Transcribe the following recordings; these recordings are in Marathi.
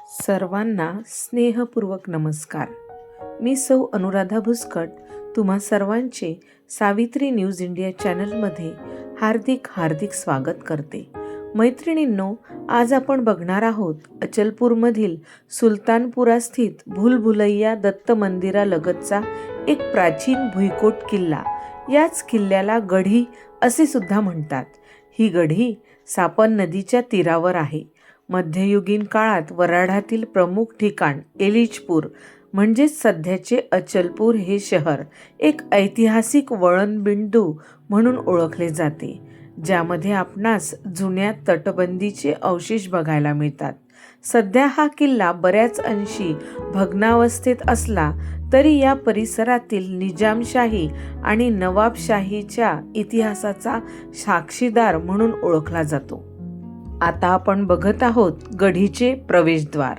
सर्वांना स्नेहपूर्वक नमस्कार. मी सौ अनुराधा भुस्कट तुम्हा सर्वांचे सावित्री न्यूज इंडिया चॅनलमध्ये हार्दिक स्वागत करते. मैत्रिणींनो, आज आपण बघणार आहोत अचलपूरमधील सुलतानपुरा स्थित भूलभुलैया दत्त मंदिरालगतचा एक प्राचीन भुईकोट किल्ला. याच किल्ल्याला गढी असे सुद्धा म्हणतात. ही गढी सापन नदीच्या तीरावर आहे. मध्ययुगीन काळात वऱ्हाडातील प्रमुख ठिकाण एलिचपूर म्हणजेच सध्याचे अचलपूर हे शहर एक ऐतिहासिक वळणबिंदू म्हणून ओळखले जाते, ज्यामध्ये आपणास जुन्या तटबंदीचे अवशेष बघायला मिळतात. सध्या हा किल्ला बऱ्याच अंशी भग्नावस्थेत असला तरी या परिसरातील निजामशाही आणि नवाबशाहीच्या इतिहासाचा साक्षीदार म्हणून ओळखला जातो. आता आपण बघत आहोत गढीचे प्रवेशद्वार.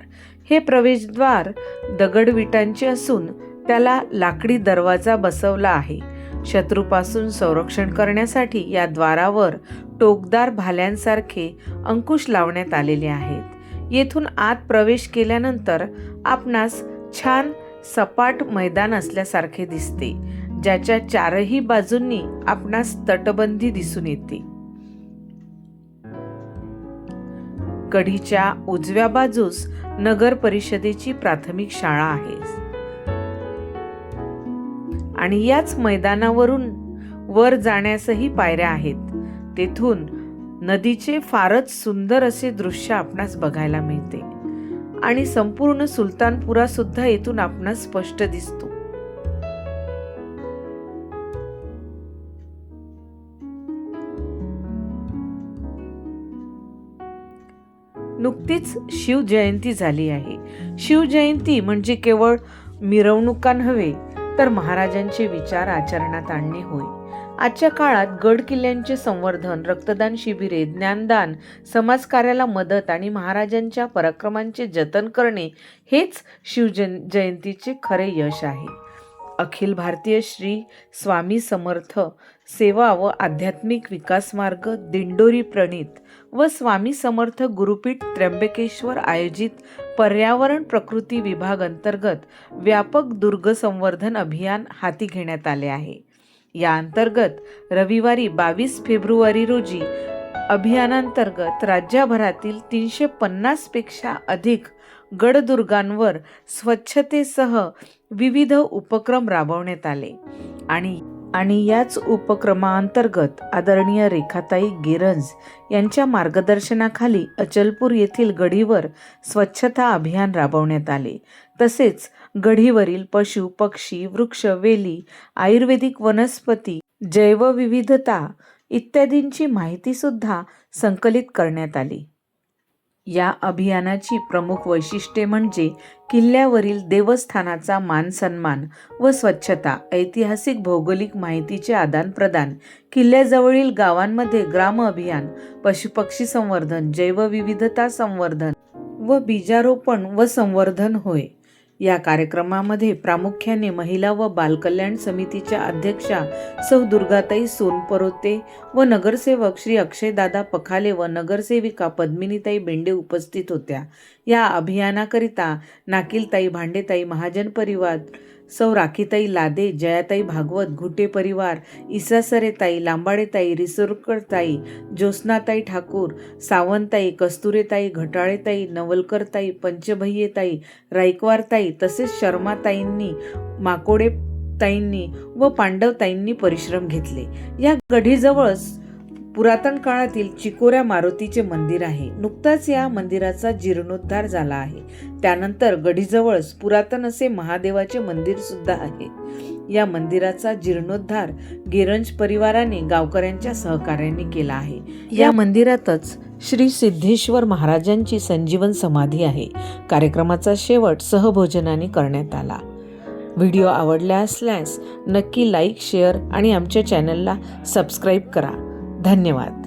हे प्रवेशद्वार दगडविटांचे असून त्याला लाकडी दरवाजा बसवला आहे. शत्रूपासून संरक्षण करण्यासाठी या द्वारावर टोकदार भाल्यांसारखे अंकुश लावण्यात आलेले आहेत. येथून आत प्रवेश केल्यानंतर आपणास छान सपाट मैदान असल्यासारखे दिसते, ज्याच्या चारही बाजूंनी आपणास तटबंदी दिसून येते. गढीच्या उजव्या बाजूस नगर परिषदेची प्राथमिक शाळा आहे आणि याच मैदानावरून वर जाण्यासही पायऱ्या आहेत. तेथून नदीचे फारच सुंदर असे दृश्य आपणास बघायला मिळते आणि संपूर्ण सुलतानपुरा सुद्धा येथून आपणास स्पष्ट दिसतो. नुकतीच शिवजयंती झाली आहे. शिवजयंती म्हणजे केवळ मिरवणुका नव्हे तर महाराजांचे विचार आचरणात आणणे होय. आजच्या काळात गड किल्ल्यांचे संवर्धन, रक्तदान शिबिरे, ज्ञानदान, समाजकार्याला मदत आणि महाराजांच्या पराक्रमांचे जतन करणे हेच शिवजयंतीचे खरे यश आहे. अखिल भारतीय श्री स्वामी समर्थ सेवा व आध्यात्मिक विकास मार्ग दिंडोरी प्रणीत व स्वामी समर्थ गुरुपीठ त्र्यंबकेश्वर आयोजित पर्यावरण प्रकृती विभाग अंतर्गत व्यापक दुर्ग संवर्धन अभियान हाती घेण्यात आले आहे. या अंतर्गत रविवारी 22 फेब्रुवारी रोजी अभियानांतर्गत राज्यभरातील 350 पेक्षा अधिक गडदुर्गांवर स्वच्छतेसह विविध उपक्रम राबवण्यात आले आणि याच उपक्रमांतर्गत आदरणीय रेखाताई गिरंज यांच्या मार्गदर्शनाखाली अचलपूर येथील गढीवर स्वच्छता अभियान राबवण्यात आले. तसेच गढीवरील पशु, पक्षी, वृक्ष, वेली, आयुर्वेदिक वनस्पती, जैवविविधता इत्यादींची माहिती सुद्धा संकलित करण्यात आली. या अभियानाची प्रमुख वैशिष्ट्ये म्हणजे किल्ल्यावरील देवस्थानाचा मानसन्मान व स्वच्छता, ऐतिहासिक भौगोलिक माहितीचे आदानप्रदान, किल्ल्याजवळील गावांमध्ये ग्राम अभियान, पशुपक्षी संवर्धन, जैवविविधता संवर्धन व बीजारोपण व संवर्धन होय. या कार्यक्रमामध्ये प्रामुख्याने महिला व बालकल्याण समितीच्या अध्यक्षा सौ दुर्गाताई सोनपरोते व नगरसेवक श्री अक्षयदादा पखाले व नगरसेविका पद्मिनीताई बेंडे उपस्थित होत्या. या अभियानाकरिता नाकीलताई, भांडेताई, महाजन परिवार, सौ राखीताई लादे, जयाताई भागवत, घुटे परिवार, इसासरेताई, लांबाडेताई, रिसोरकरताई, ज्योत्स्नाताई ठाकूर, सावंतताई, कस्तुरेताई, घटाळेताई, नवलकरताई, पंचभय्येताई, रायकवारताई तसेच शर्माताईंनी, माकोडेताईंनी व पांडवताईंनी परिश्रम घेतले. या गढीजवळच पुरातन काळातील चिकोऱ्या मारुतीचे मंदिर आहे. नुकताच या मंदिराचा जीर्णोद्धार झाला आहे. त्यानंतर गढीजवळच पुरातन असे महादेवाचे मंदिर सुद्धा आहे. या मंदिराचा जीर्णोद्धार गिरंज परिवाराने गावकऱ्यांच्या सहकार्याने केला आहे. या मंदिरातच श्री सिद्धेश्वर महाराजांची संजीवन समाधी आहे. कार्यक्रमाचा शेवट सहभोजनाने करण्यात आला. व्हिडिओ आवडला असल्यास नक्की लाईक, शेअर आणि आमच्या चॅनलला सबस्क्राईब करा. धन्यवाद.